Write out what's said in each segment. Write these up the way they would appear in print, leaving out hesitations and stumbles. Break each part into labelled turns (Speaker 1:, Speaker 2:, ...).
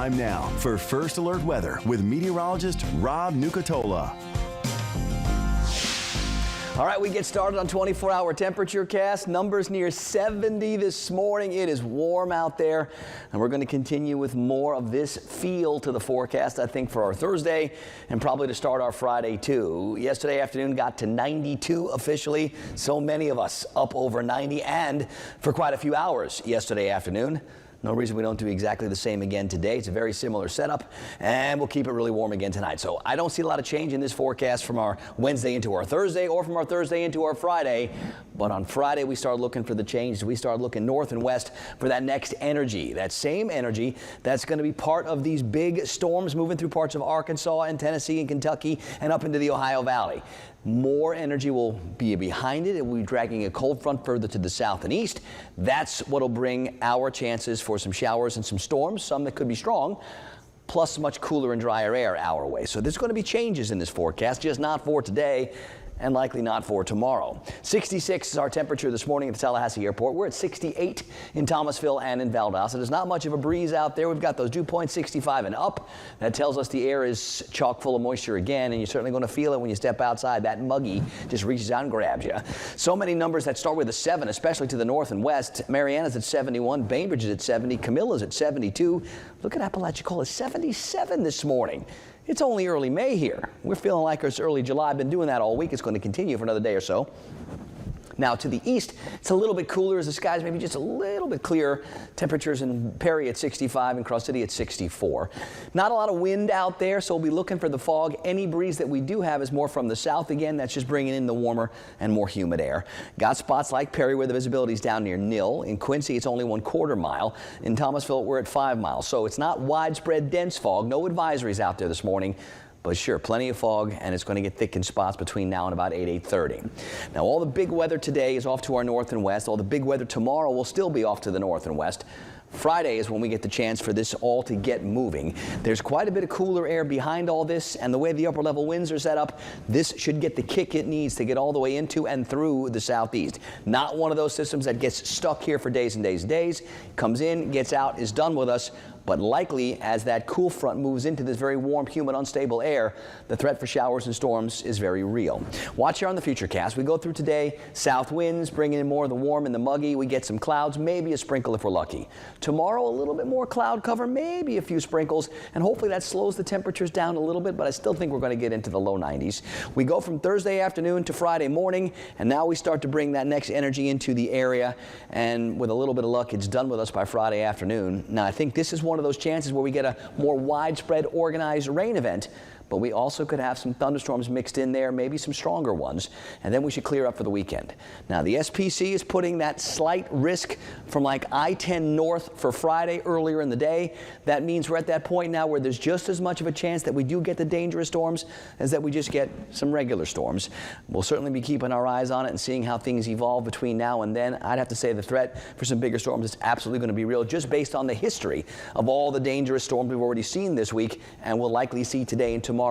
Speaker 1: Time now for First Alert Weather with meteorologist Rob Nucatola.
Speaker 2: All right, we get started on 24-hour temperature cast. Numbers near 70 this morning. It is warm out there, and we're going to continue with more of this feel to the forecast, I think, for our Thursday and probably to start our Friday, too. Yesterday afternoon got to 92 officially. So many of us up over 90 and for quite a few hours yesterday afternoon. No reason we don't do exactly the same again today. It's a very similar setup, and we'll keep it really warm again tonight. So I don't see a lot of change in this forecast from our Wednesday into our Thursday or from our Thursday into our Friday. But on Friday, we start looking for the change. We start looking north and west for that next energy, that same energy that's going to be part of these big storms moving through parts of Arkansas and Tennessee and Kentucky and up into the Ohio Valley. More energy will be behind it. It will be dragging a cold front further to the south and east. That's what will bring our chances for some showers and some storms, some that could be strong, plus much cooler and drier air our way. So there's going to be changes in this forecast, just not for today and likely not for tomorrow. 66 is our temperature this morning at the Tallahassee Airport. We're at 68 in Thomasville and in Valdosta. There's not much of a breeze out there. We've got those dew points 65 and up. That tells us the air is chock full of moisture again, and you're certainly going to feel it when you step outside. That muggy just reaches out and grabs you. So many numbers that start with a 7, especially to the north and west. Mariana's at 71, Bainbridge is at 70, Camilla's at 72. Look at Apalachicola, 77 this morning. It's only early May here. We're feeling like it's early July. I've been doing that all week. It's going to continue for another day or so. Now to the east, it's a little bit cooler as the skies maybe just a little bit clearer. Temperatures in Perry at 65 and Cross City at 64. Not a lot of wind out there, so we'll be looking for the fog. Any breeze that we do have is more from the south again. That's just bringing in the warmer and more humid air. Got spots like Perry where the visibility is down near nil. In Quincy, it's only 1/4 mile. In Thomasville, we're at 5 miles. So it's not widespread dense fog. No advisories out there this morning. But sure, plenty of fog, and it's going to get thick in spots between now and about 8:30. Now, all the big weather today is off to our north and west. All the big weather tomorrow will still be off to the north and west. Friday is when we get the chance for this all to get moving. There's quite a bit of cooler air behind all this, and the way the upper level winds are set up, this should get the kick it needs to get all the way into and through the southeast. Not one of those systems that gets stuck here for days and days and days. Comes in, gets out, is done with us. But likely, as that cool front moves into this very warm, humid, unstable air, the threat for showers and storms is very real. Watch here on the Futurecast. We go through today, south winds bringing in more of the warm and the muggy. We get some clouds, maybe a sprinkle if we're lucky. Tomorrow, a little bit more cloud cover, maybe a few sprinkles, and hopefully that slows the temperatures down a little bit, but I still think we're going to get into the low 90s. We go from Thursday afternoon to Friday morning, and now we start to bring that next energy into the area, and with a little bit of luck, it's done with us by Friday afternoon. Now, I think this is one of those chances where we get a more widespread organized rain event, but we also could have some thunderstorms mixed in there, maybe some stronger ones, and then we should clear up for the weekend. Now, the SPC is putting that slight risk from like I-10 north for Friday earlier in the day. That means we're at that point now where there's just as much of a chance that we do get the dangerous storms as that we just get some regular storms. We'll certainly be keeping our eyes on it and seeing how things evolve between now and then. I'd have to say the threat for some bigger storms is absolutely going to be real, just based on the history of all the dangerous storms we've already seen this week and we'll likely see today and tomorrow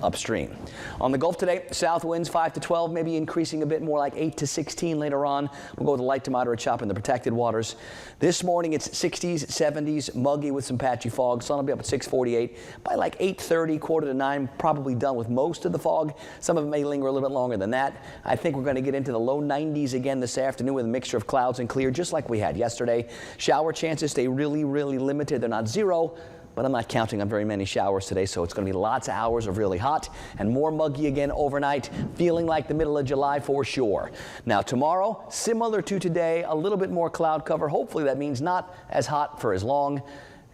Speaker 2: upstream. On the Gulf today, south winds 5 to 12, maybe increasing a bit more like 8 to 16 later on. We'll go with a light to moderate chop in the protected waters. This morning it's 60s, 70s, muggy with some patchy fog. Sun will be up at 6:48. By like 8:30, 8:45, probably done with most of the fog. Some of it may linger a little bit longer than that. I think we're going to get into the low 90s again this afternoon with a mixture of clouds and clear, just like we had yesterday. Shower chances stay really, really limited. They're not zero, but I'm not counting on very many showers today, so it's going to be lots of hours of really hot and more muggy again overnight, feeling like the middle of July for sure. Now tomorrow, similar to today, a little bit more cloud cover. Hopefully that means not as hot for as long.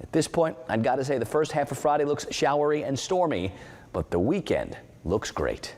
Speaker 2: At this point, I've got to say the first half of Friday looks showery and stormy, but the weekend looks great.